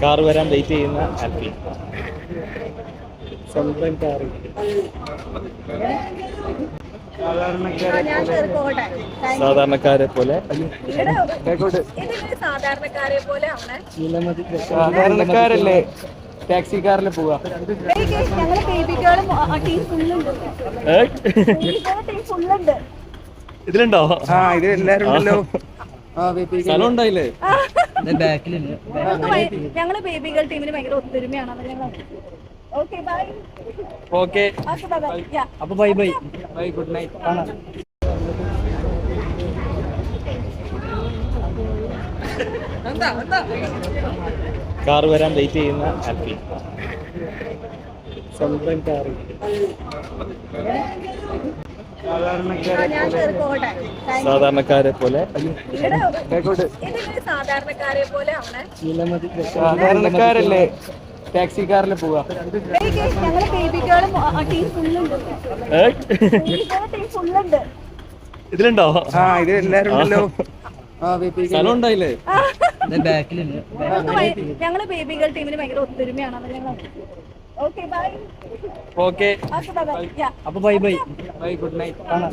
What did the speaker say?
Car വരാൻ wait ചെയ്യുന്ന ആൽഫി. സ്വന്തം കാർ. സാധാരണക്കാരെ പോലെ സാധാരണക്കാരല്ലേ ടാക്സിക്കാരിൽ പോവാ. ഇതിലുണ്ടോ? ആ ഇത് എല്ലാരും ഉണ്ടല്ലോ. സ്ഥലം ഉണ്ടായില്ലേ? ഞങ്ങള് ബേബികൾ ടീമിന് ഭയങ്കര ഒത്തൊരുമയാണ്. ഓക്കെ, അപ്പൊ bye bye bye, good night. കാണാം. കാർ വരാൻ വെയിറ്റ് ചെയ്യുന്ന ആൽഫി. സ്വന്തം കാർ. സാധാരണക്കാരെ പോലെ സാധാരണക്കാരല്ലേ ടാക്സിക്കാരിൽ പോവാ. ഇതിലുണ്ടോ? ആ ഇത് എല്ലാരും ഉണ്ടല്ലോ. സ്ഥലം ഉണ്ടായില്ലേ? ഞങ്ങള് ബേബികൾ ടീമിന് ഭയങ്കര ഒത്തൊരുമയാണ്. ഓക്കെ, അപ്പൊ bye bye bye, good night. കാണാം.